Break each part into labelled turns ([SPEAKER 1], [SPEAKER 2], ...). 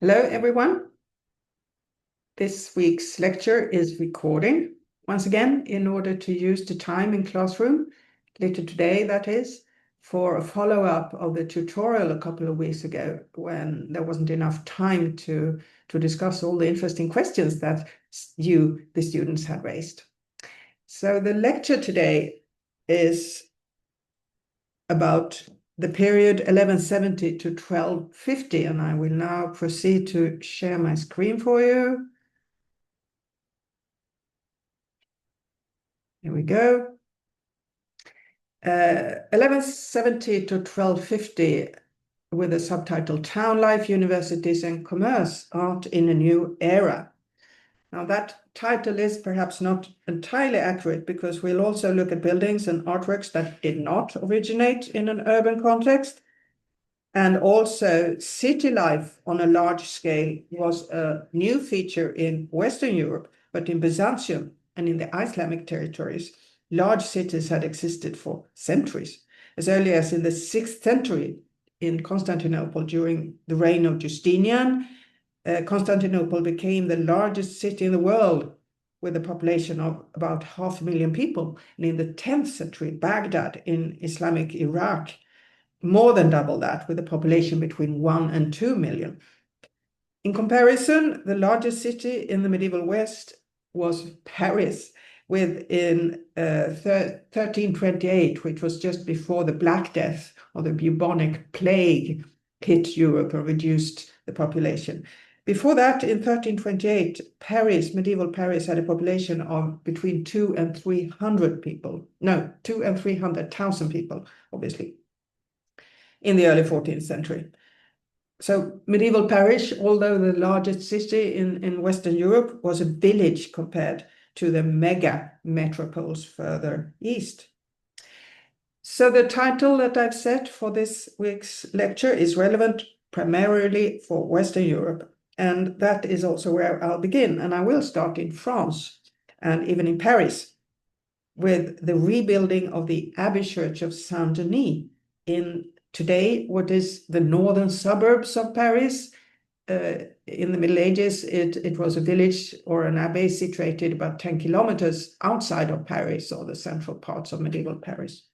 [SPEAKER 1] Hello, everyone. This week's lecture is recording, once again, in order to use the time in classroom, later today, that is, for a follow-up of the tutorial a couple of weeks ago when there wasn't enough time to discuss all the interesting questions that you, the students, had raised. So the lecture today is about the period 1170 to 1250, and I will now proceed to share my screen for you. Here we go. 1170 to 1250 with the subtitle Town Life, Universities and Commerce, Art in a New Era. Now that title is perhaps not entirely accurate because we'll also look at buildings and artworks that did not originate in an urban context. And also city life on a large scale was a new feature in Western Europe, but in Byzantium and in the Islamic territories, large cities had existed for centuries. As early as in the 6th century in Constantinople during the reign of Justinian, Constantinople became the largest city in the world with a population of about 500,000 people. And in the 10th century, Baghdad in Islamic Iraq, more than double that, with a population between 1 and 2 million. In comparison, the largest city in the medieval West was Paris, in 1328, which was just before the Black Death or the bubonic plague hit Europe and reduced the population. Before that, in 1328, medieval Paris, had a population of between 2 and 300 people. No, 2 and 300,000 people, obviously, in the early 14th century. So medieval Paris, although the largest city in Western Europe, was a village compared to the mega metropoles further east. So the title that I've set for this week's lecture is relevant primarily for Western Europe, and that is also where I'll begin. And I will start in France and even in Paris with the rebuilding of the Abbey Church of Saint-Denis in today what is the northern suburbs of Paris. In the Middle Ages, it was a village or an abbey situated about 10 kilometers outside of Paris, or the central parts of medieval Paris.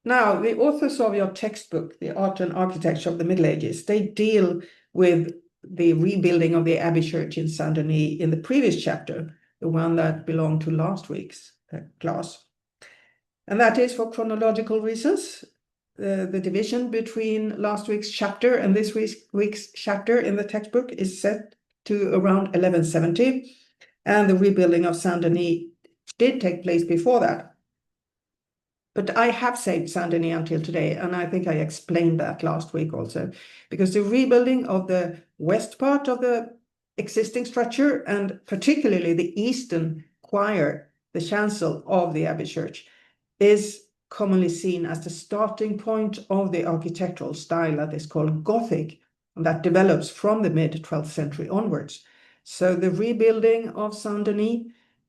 [SPEAKER 1] Now, the authors of your textbook, The Art and Architecture of the Middle Ages, they deal with the rebuilding of the Abbey Church in Saint-Denis in the previous chapter, the one that belonged to last week's class. And that is for chronological reasons. The division between last week's chapter and this week's chapter in the textbook is set to around 1170, and the rebuilding of Saint-Denis did take place before that. But I have saved Saint-Denis until today, and I think I explained that last week also, because the rebuilding of the west part of the existing structure, and particularly the eastern choir, the chancel of the Abbey Church, is commonly seen as the starting point of the architectural style that is called Gothic, and that develops from the mid-12th century onwards. So the rebuilding of Saint-Denis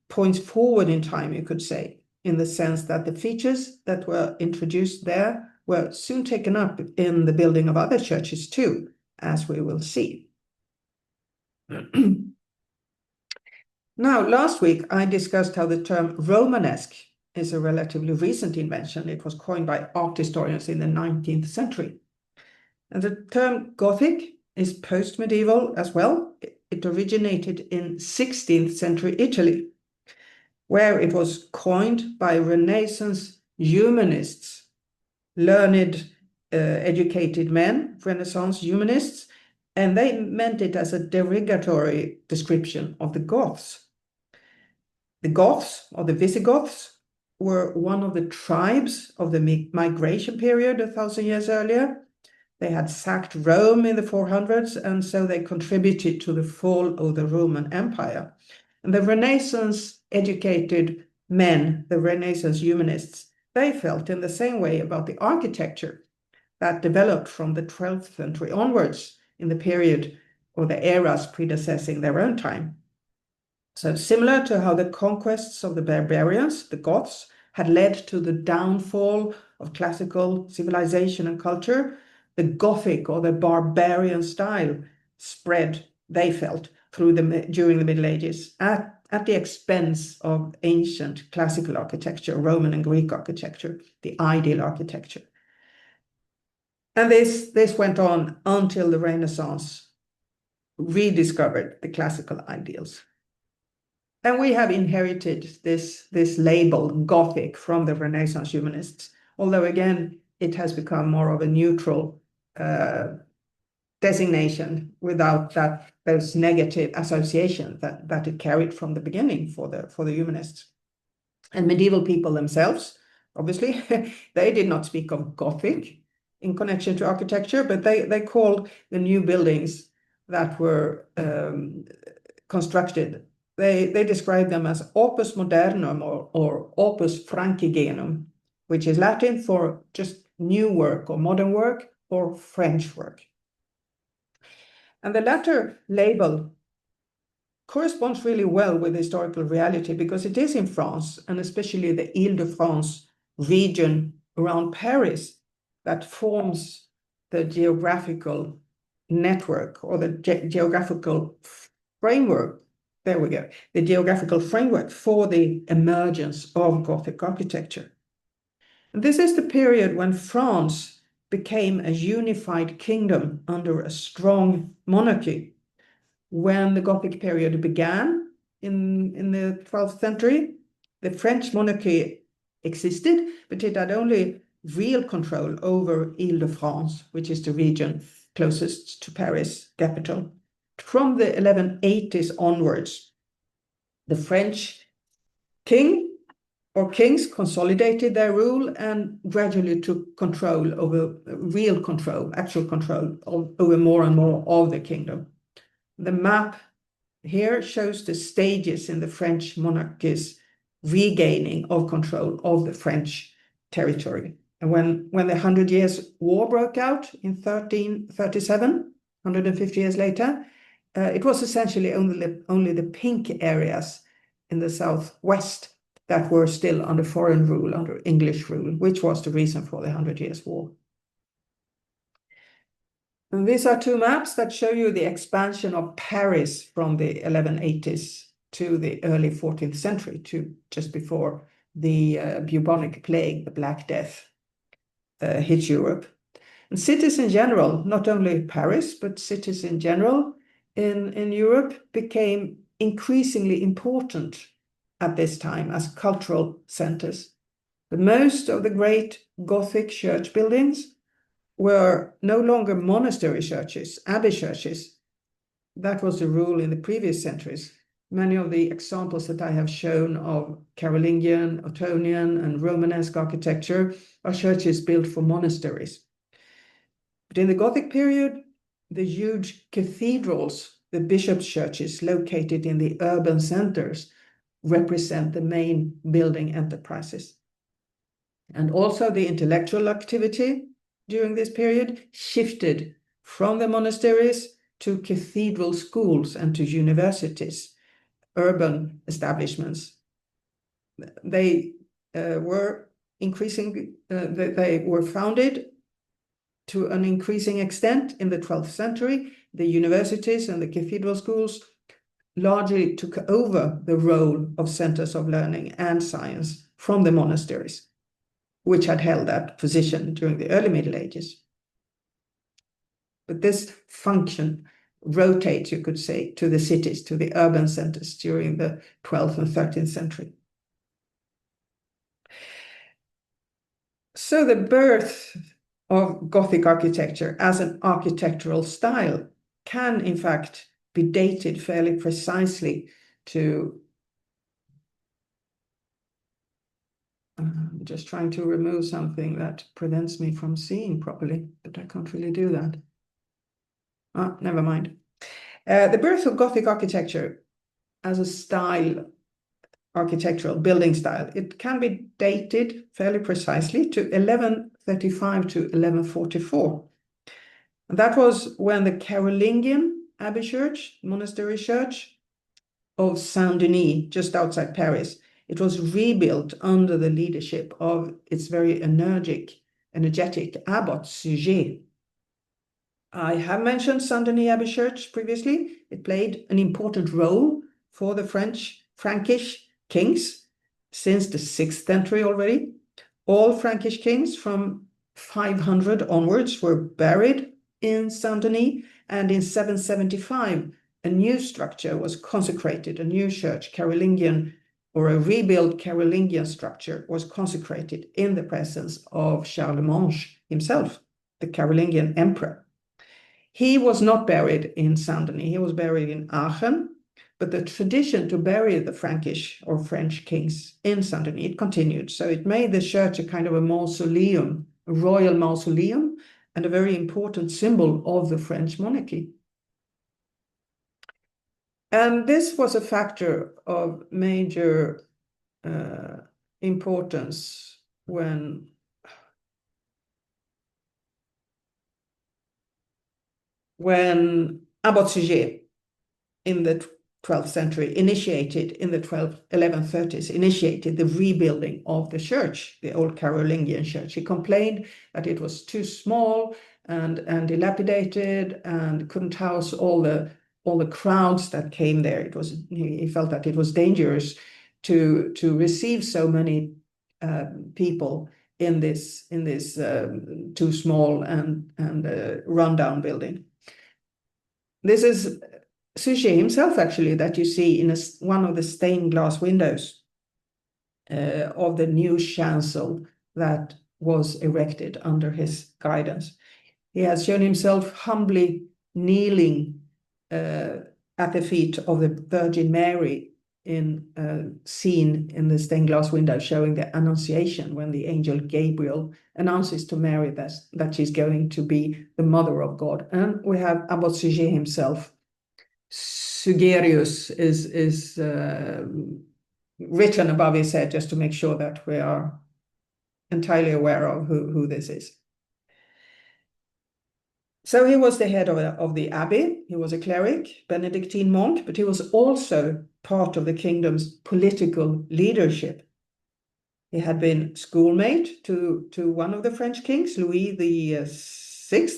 [SPEAKER 1] points forward in time, you could say, in the sense that the features that were introduced there were soon taken up in the building of other churches too, as we will see. Now, last week I discussed how the term Romanesque is a relatively recent invention. It was coined by art historians in the 19th century. And the term Gothic is post-medieval as well. It originated in 16th century Italy, where it was coined by Renaissance humanists, learned, educated men, Renaissance humanists, and they meant it as a derogatory description of the Goths. The Goths, or the Visigoths, were one of the tribes of the migration period 1,000 years earlier. They had sacked Rome in the 400s, and so they contributed to the fall of the Roman Empire. And the Renaissance educated men, the Renaissance humanists, they felt in the same way about the architecture that developed from the 12th century onwards in the period or the eras predecessing their own time. So similar to how the conquests of the barbarians, the Goths, had led to the downfall of classical civilization and culture, the Gothic or the barbarian style spread, they felt, during the Middle Ages at the expense of ancient classical architecture, Roman and Greek architecture, the ideal architecture. And this went on until the Renaissance rediscovered the classical ideals. And we have inherited this label, Gothic, from the Renaissance humanists, although again, it has become more of a neutral designation without those negative associations that it carried from the beginning for the humanists. And medieval people themselves, obviously, they did not speak of Gothic in connection to architecture, but they called the new buildings that were constructed, they described them as opus modernum or opus francigenum, which is Latin for just new work or modern work or French work. And the latter label corresponds really well with historical reality because it is in France, and especially the Île-de-France region around Paris, that forms the geographical network or the geographical framework. There we go. The geographical framework for the emergence of Gothic architecture. And this is the period when France became a unified kingdom under a strong monarchy. When the Gothic period began in the 12th century, the French monarchy existed, but it had only real control over Île-de-France, which is the region closest to Paris capital. From the 1180s onwards, the French king or kings consolidated their rule and gradually took control over real control, actual control over more and more of the kingdom. The map here shows the stages in the French monarchy's regaining of control of the French territory. And when the 100 Years' War broke out in 1337, 150 years later, it was essentially only the pink areas in the southwest that were still under foreign rule, under English rule, which was the reason for the 100 Years' War. And these are two maps that show you the expansion of Paris from the 1180s to the early 14th century, to just before the bubonic plague, the Black Death, hit Europe. And cities in general, not only Paris, but cities in general in Europe became increasingly important at this time as cultural centers. But most of the great Gothic church buildings were no longer monastery churches, abbey churches. That was the rule in the previous centuries. Many of the examples that I have shown of Carolingian, Ottonian, and Romanesque architecture are churches built for monasteries. But in the Gothic period, the huge cathedrals, the bishops' churches located in the urban centers, represent the main building enterprises. And also the intellectual activity during this period shifted from the monasteries to cathedral schools and to universities, urban establishments. They were founded to an increasing extent in the 12th century. The universities and the cathedral schools largely took over the role of centers of learning and science from the monasteries, which had held that position during the early Middle Ages. But this function rotates, you could say, to the cities, to the urban centers during the 12th and 13th century. So the birth of Gothic architecture as an architectural style can, in fact, be dated fairly precisely to... I'm just trying to remove something that prevents me from seeing properly, but I can't really do that. Never mind. The birth of Gothic architecture as a style, architectural building style, it can be dated fairly precisely to 1135 to 1144. And that was when the Carolingian Abbey Church, monastery church of Saint-Denis, just outside Paris, it was rebuilt under the leadership of its very energetic abbot, Suger. I have mentioned Saint-Denis Abbey Church previously. It played an important role for the Frankish kings since the 6th century already. All Frankish kings from 500 onwards were buried in Saint-Denis, and in 775, a new structure was consecrated, a new church, Carolingian, or a rebuilt Carolingian structure was consecrated in the presence of Charlemagne himself, the Carolingian emperor. He was not buried in Saint-Denis, he was buried in Aachen, but the tradition to bury the Frankish or French kings in Saint-Denis, it continued. So it made the church a kind of a mausoleum, a royal mausoleum, and a very important symbol of the French monarchy. And this was a factor of major importance when Abbot Suger in the 12th century initiated, in the 1130s, initiated the rebuilding of the church, the old Carolingian church. He complained that it was too small and dilapidated and couldn't house all the crowds that came there. He felt that it was dangerous to receive so many people in this too small and rundown building. This is Suger himself, actually, that you see in one of the stained glass windows of the new chancel that was erected under his guidance. He has shown himself humbly kneeling at the feet of the Virgin Mary in a scene in the stained glass window showing the Annunciation, when the angel Gabriel announces to Mary that she's going to be the mother of God. And we have Abbot Suger himself. Sugerius is written above his head, just to make sure that we are entirely aware of who this is. So he was the head of the abbey. He was a cleric, Benedictine monk, but he was also part of the kingdom's political leadership. He had been schoolmate to one of the French kings, Louis VI,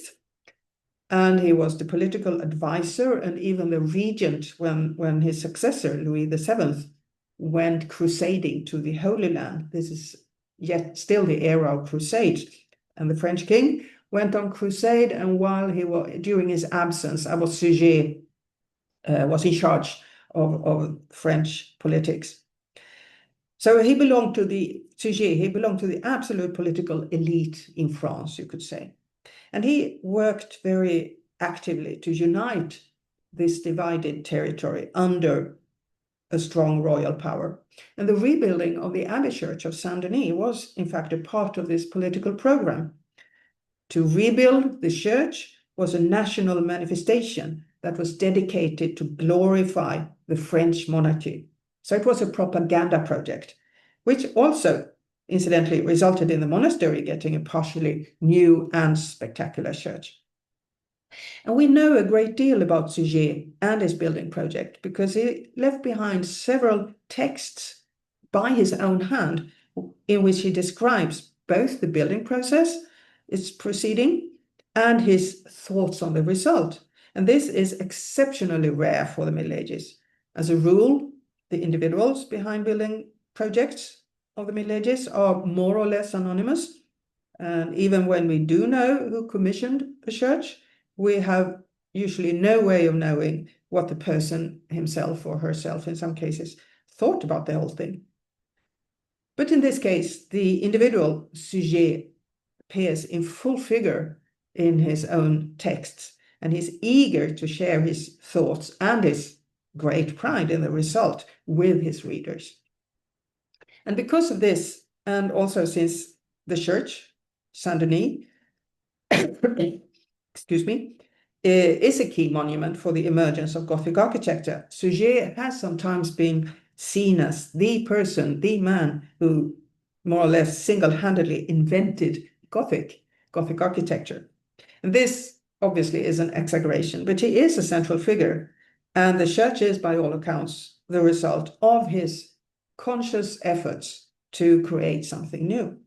[SPEAKER 1] and he was the political advisor and even the regent when his successor, Louis VII, went crusading to the Holy Land. This is yet still the era of crusades. And the French king went on crusade, and while during his absence, Abbot Suger was in charge of French politics. So he belonged to the absolute political elite in France, you could say. And he worked very actively to unite this divided territory under a strong royal power. And the rebuilding of the Abbey Church of Saint-Denis was, in fact, a part of this political program. To rebuild the church was a national manifestation that was dedicated to glorify the French monarchy. So it was a propaganda project, which also, incidentally, resulted in the monastery getting a partially new and spectacular church. And we know a great deal about Suger and his building project because he left behind several texts by his own hand in which he describes both the building process, its proceeding, and his thoughts on the result. And this is exceptionally rare for the Middle Ages. As a rule, the individuals behind building projects of the Middle Ages are more or less anonymous. And even when we do know who commissioned the church, we have usually no way of knowing what the person himself or herself, in some cases, thought about the whole thing. But in this case, the individual Suger appears in full figure in his own texts, and he's eager to share his thoughts and his great pride in the result with his readers. And because of this, and also since the church, Saint-Denis, excuse me, is a key monument for the emergence of Gothic architecture, Suger has sometimes been seen as the person, the man who more or less single-handedly invented Gothic architecture. And this obviously is an exaggeration, but he is a central figure, and the church is, by all accounts, the result of his conscious efforts to create something new.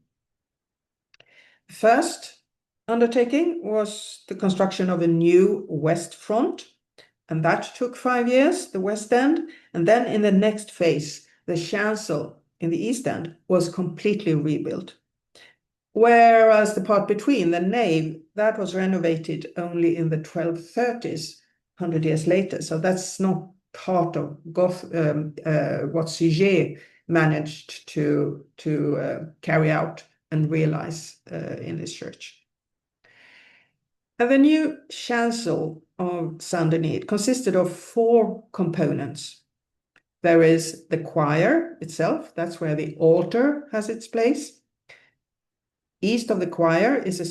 [SPEAKER 1] First, undertaking was the construction of a new west front, and that took 5 years, the west end. And then in the next phase, the chancel in the east end was completely rebuilt. Whereas the part between, the nave, that was renovated only in the 1230s, 100 years later. So that's not part of what Suger managed to carry out and realize in this church. And the new chancel of Saint-Denis consisted of 4 components. There is the choir itself, that's where the altar has its place. East of the choir is a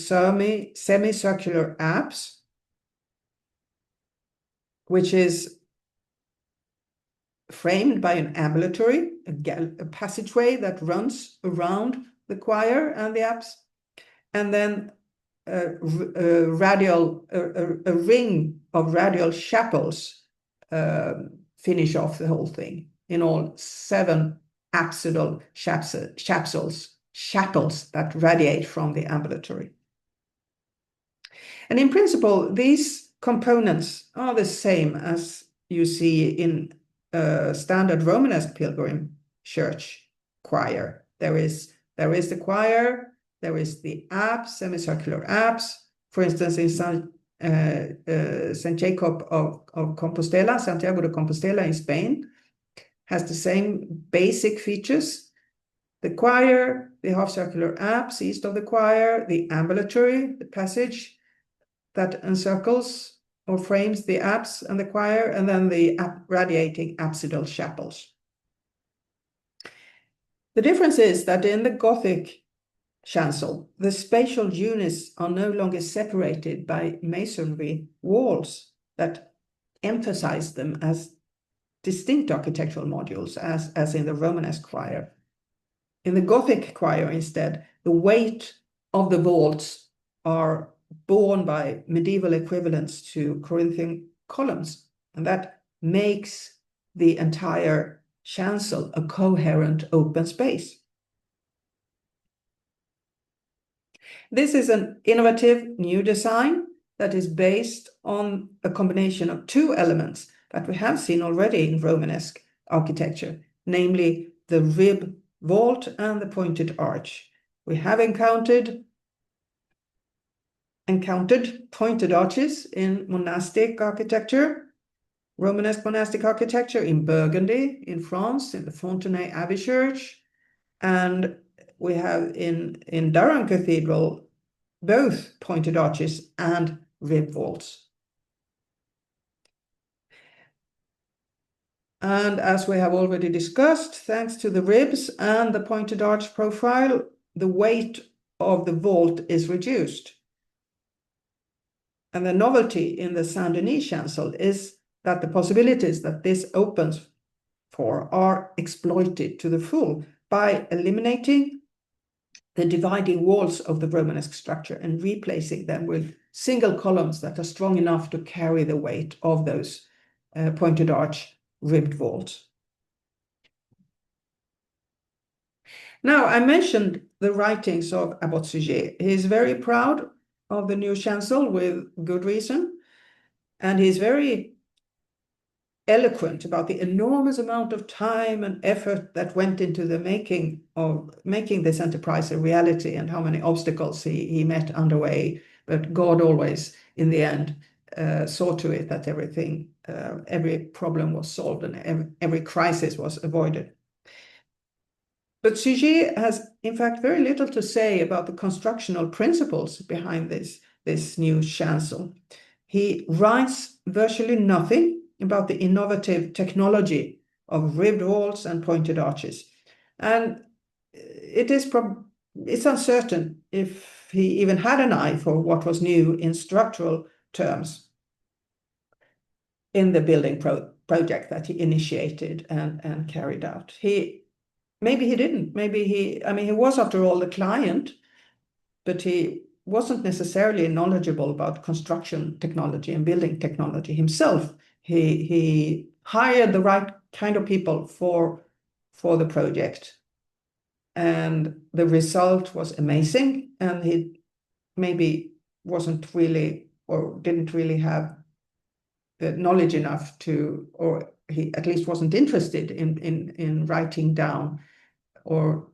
[SPEAKER 1] semicircular apse, which is framed by an ambulatory, a passageway that runs around the choir and the apse, and then a ring of radial chapels finish off the whole thing. In all, 7 apsidal chapels that radiate from the ambulatory. And in principle, these components are the same as you see in a standard Romanesque pilgrim church choir. There is the choir, there is the apse, semicircular apse. For instance, in St. Jacob of Compostela, Santiago de Compostela in Spain, has the same basic features. The choir, the half-circular apse east of the choir, the ambulatory, the passage that encircles or frames the apse and the choir, and then the radiating apsidal chapels. The difference is that in the Gothic chancel, the spatial units are no longer separated by masonry walls that emphasize them as distinct architectural modules, as in the Romanesque choir. In the Gothic choir, instead, the weight of the vaults are borne by medieval equivalents to Corinthian columns, and that makes the entire chancel a coherent open space. This is an innovative new design that is based on a combination of 2 elements that we have seen already in Romanesque architecture, namely the rib vault and the pointed arch. We have encountered pointed arches in monastic architecture, Romanesque monastic architecture in Burgundy, in France, in the Fontenay Abbey Church, and we have in Durham Cathedral both pointed arches and rib vaults. And as we have already discussed, thanks to the ribs and the pointed arch profile, the weight of the vault is reduced. And the novelty in the Saint-Denis chancel is that the possibilities that this opens for are exploited to the full by eliminating the dividing walls of the Romanesque structure and replacing them with single columns that are strong enough to carry the weight of those pointed arch ribbed vaults. Now, I mentioned the writings of Abbot Suger. He is very proud of the new chancel with good reason, and he's very eloquent about the enormous amount of time and effort that went into the making this enterprise a reality, and how many obstacles he met underway. But God always, in the end, saw to it that every problem was solved and every crisis was avoided. But Suger has, in fact, very little to say about the constructional principles behind this new chancel. He writes virtually nothing about the innovative technology of ribbed vaults and pointed arches. And it's uncertain if he even had an eye for what was new in structural terms in the building project that he initiated and carried out. Maybe he didn't. He was, after all, the client, but he wasn't necessarily knowledgeable about construction technology and building technology himself. He hired the right kind of people for the project, and the result was amazing. And he maybe wasn't really, or didn't really have the knowledge enough to, or he at least wasn't interested in writing down or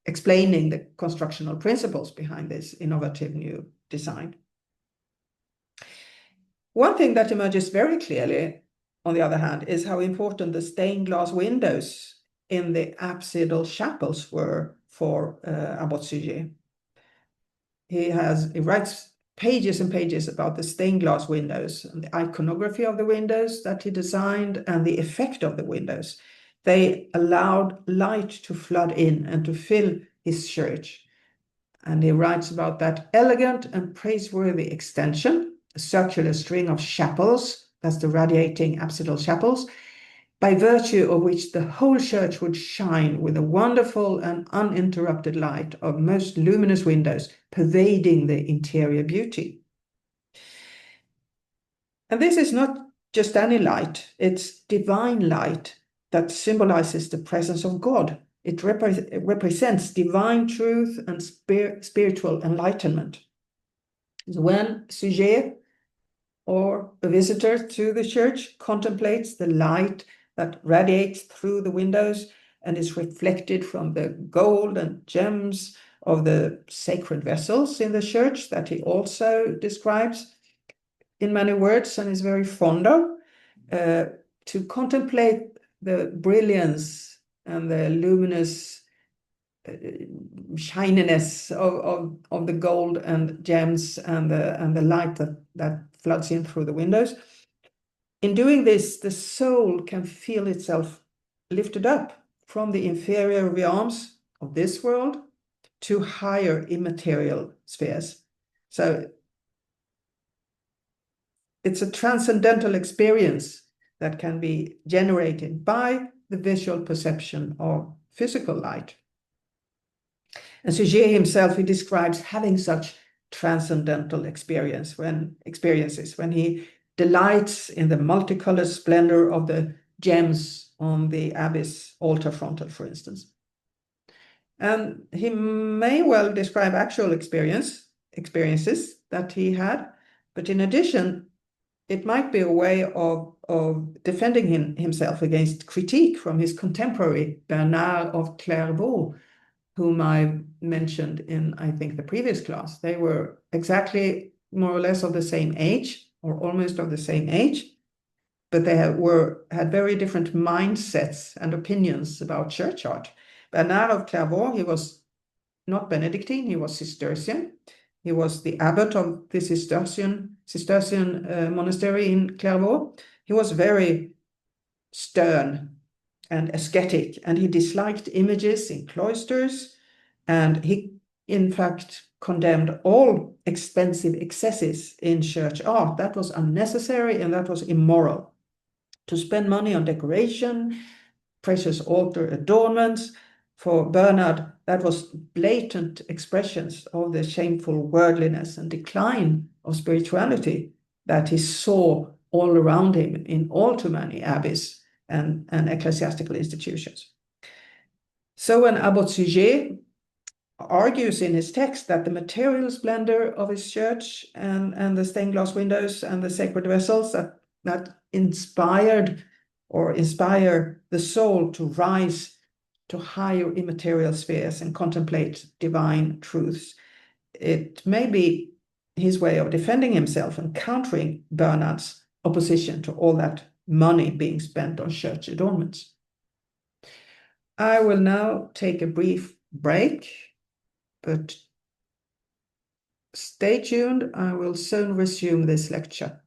[SPEAKER 1] explaining the constructional principles behind this innovative new design. One thing that emerges very clearly, on the other hand, is how important the stained glass windows in the apsidal chapels were for Abbot Suger. He writes pages and pages about the stained glass windows and the iconography of the windows that he designed and the effect of the windows. They allowed light to flood in and to fill his church. And he writes about that elegant and praiseworthy extension, a circular string of chapels, that's the radiating apsidal chapels, by virtue of which the whole church would shine with a wonderful and uninterrupted light of most luminous windows pervading the interior beauty. And this is not just any light, it's divine light that symbolizes the presence of God. It represents divine truth and spiritual enlightenment. When Suger, or a visitor to the church, contemplates the light that radiates through the windows and is reflected from the gold and gems of the sacred vessels in the church that he also describes in many words and is very fond of, to contemplate the brilliance and the luminous shininess of the gold and gems and the light that floods in through the windows. In doing this, the soul can feel itself lifted up from the inferior realms of this world to higher immaterial spheres. So it's a transcendental experience that can be generated by the visual perception of physical light. And Suger himself, he describes having such transcendental experiences when he delights in the multicolored splendor of the gems on the abbey's altar frontal, for instance. And he may well describe actual experiences that he had, but in addition, it might be a way of defending himself against critique from his contemporary Bernard of Clairvaux, whom I mentioned in, I think, the previous class. They were exactly more or less of the same age, or almost of the same age, but they had very different mindsets and opinions about church art. Bernard of Clairvaux, he was not Benedictine, he was Cistercian. He was the abbot of the Cistercian monastery in Clairvaux. He was very stern and ascetic, and he disliked images in cloisters, and he, in fact, condemned all expensive excesses in church art. That was unnecessary and that was immoral. To spend money on decoration, precious altar adornments, for Bernard, that was blatant expressions of the shameful worldliness and decline of spirituality that he saw all around him in all too many abbeys and ecclesiastical institutions. So when Abbot Suger argues in his text that the material splendor of his church and the stained glass windows and the sacred vessels that inspire the soul to rise to higher immaterial spheres and contemplate divine truths, it may be his way of defending himself and countering Bernard's opposition to all that money being spent on church adornments. I will now take a brief break, but stay tuned. I will soon resume this lecture.